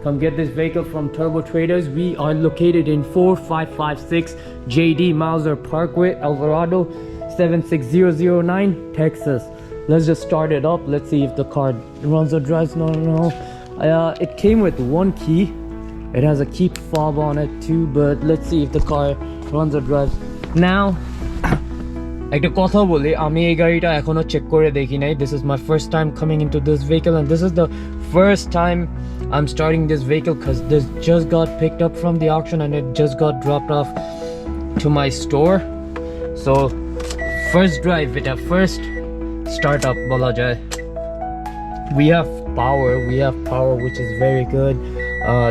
come get this vehicle from Turbo Traders. We are located in 4556 JD Mauser Parkway, Alvarado 76009, Texas. Let's just start it up. Let's see if the car runs or drives. No. It came with one key. It has a key fob on it too, but let's see if the car runs or drives. Now একটা কথা বলি, আমি এই গাড়িটা এখনো check করে দেখি নাই. This is my first time coming into this vehicle, and this is the first time I'm starting this vehicle because this just got picked up from the auction and it just got dropped off to my store. So first drive with a first startup bola jay. We have power which is very good.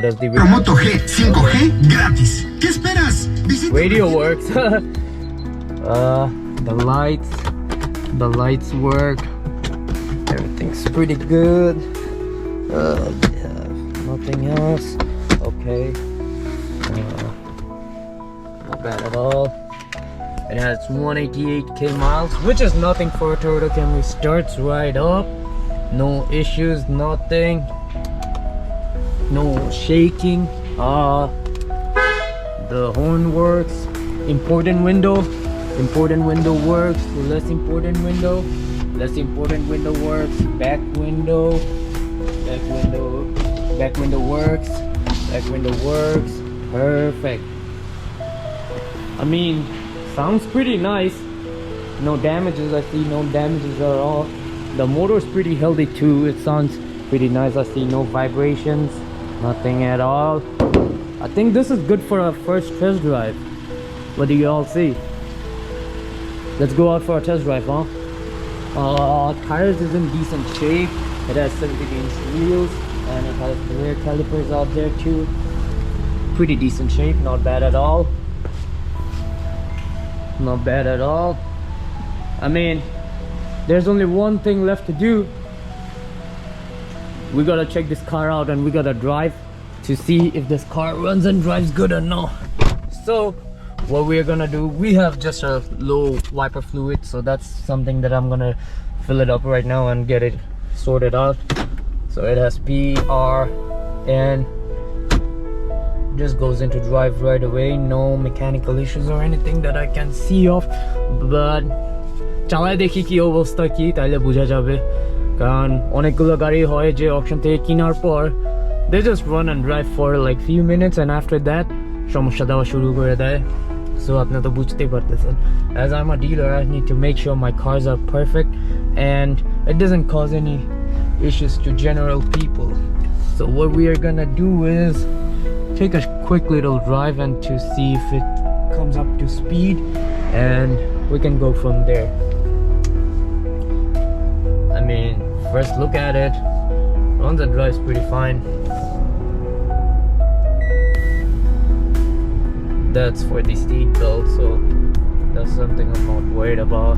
Does the Promoto G 5G gratis. ¿Qué esperas? Radio works. The lights work. Everything's pretty good. Yeah, nothing else. Okay. Not bad at all. It has 188k miles, which is nothing for a Toyota Camry. Starts right up. No issues, nothing. No shaking. The horn works. Important window works. Less important window works. Back window works. Perfect. I mean, sounds pretty nice. No damages. I see no damages at all. The motor's pretty healthy too. It sounds pretty nice. I see no vibrations, nothing at all. I think this is good for a first test drive. What do you all see? Let's go out for a test drive, huh? Tires is in decent shape. It has 17-inch wheels and it has rear calipers out there too. Pretty decent shape, not bad at all. I mean, there's only one thing left to do. We gotta check this car out and we gotta drive to see if this car runs and drives good or not. So what we're gonna do, we have just a low wiper fluid, so that's something that I'm gonna fill it up right now and get it sorted out. So it has P, R, and just goes into drive right away. No mechanical issues or anything that I can see of, but চালায় দেখি কি অবস্থা কি, তাইলে বোঝা যাবে. কারণ অনেকগুলো গাড়ি হয় যে অপশন থেকে কেনার পর they just run and drive for like few minutes and after that সমস্যা দেওয়া শুরু করে দেয়. So আপনারা তো বুঝতেই পারতেছেন. As I'm a dealer, I need to make sure my cars are perfect and it doesn't cause any issues to general people. So what we are gonna do is take a quick little drive and to see if it comes up to speed, and we can go from there. I mean, first look at it. Runs and drives pretty fine. That's for the seat belt, so that's something I'm not worried about.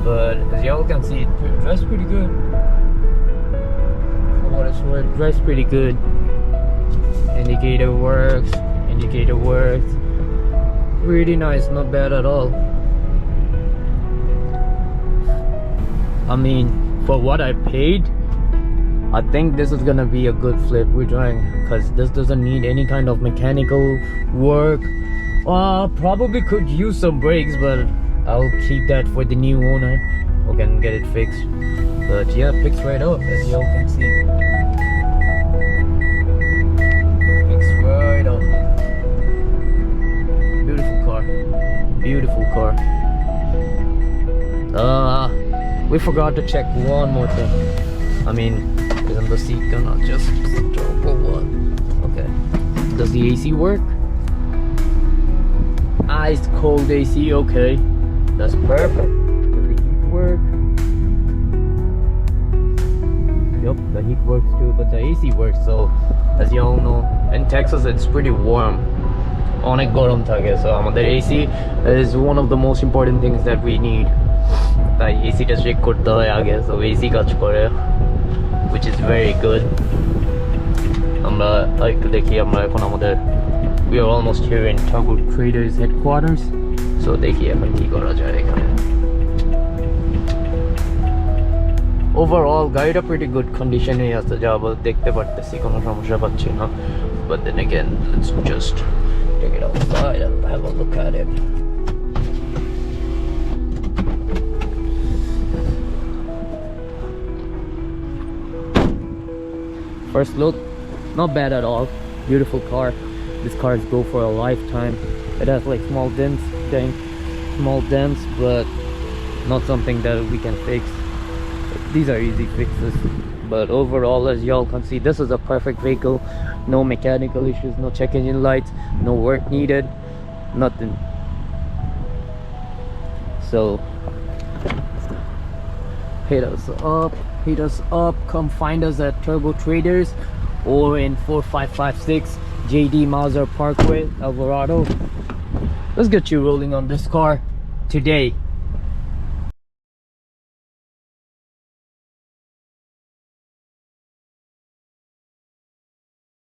But as y'all can see, it drives pretty good. For what it's worth, it drives pretty good. Indicator works. Pretty nice, not bad at all. I mean, for what I paid, I think this is gonna be a good flip we're trying, because this doesn't need any kind of mechanical work. Probably could use some brakes, but I'll keep that for the new owner who can get it fixed. But yeah, picks right up, as y'all can see. Picks right up. Beautiful car. We forgot to check one more thing. I mean, isn't the seat gonna just drop or what? Okay. Does the AC work? Ice cold AC, okay. That's perfect. Does the heat work? Yup, the heat works too, but the AC works. So, as you all know, in Texas it's pretty warm. অনেক গরম থাকে, so আমাদের AC is one of the most important things that we need. তাই এসিটা check করতে হয় আগে, so AC কাজ করে, which is very good. আমরা একটু দেখি, আমরা এখন আমাদের we are almost here in Turbo Traders headquarters, so দেখি এখন কি করা যায় এখানে. overall গাড়িটা pretty good condition এ আছে যা দেখতে পারতেছি, কোনো সমস্যা পাচ্ছি না। But then again, let's just take it outside and have a look at it. First look, not bad at all. Beautiful car. This car is go for a lifetime. It has like small dents, but not something that we can fix. These are easy fixes, but overall, as y'all can see, this is a perfect vehicle. No mechanical issues, no check engine lights, no work needed, nothing. So hit us up, come find us at Turbo Traders or in 4556 JD Mauser Parkway, Alvarado. Let's get you rolling on this car today.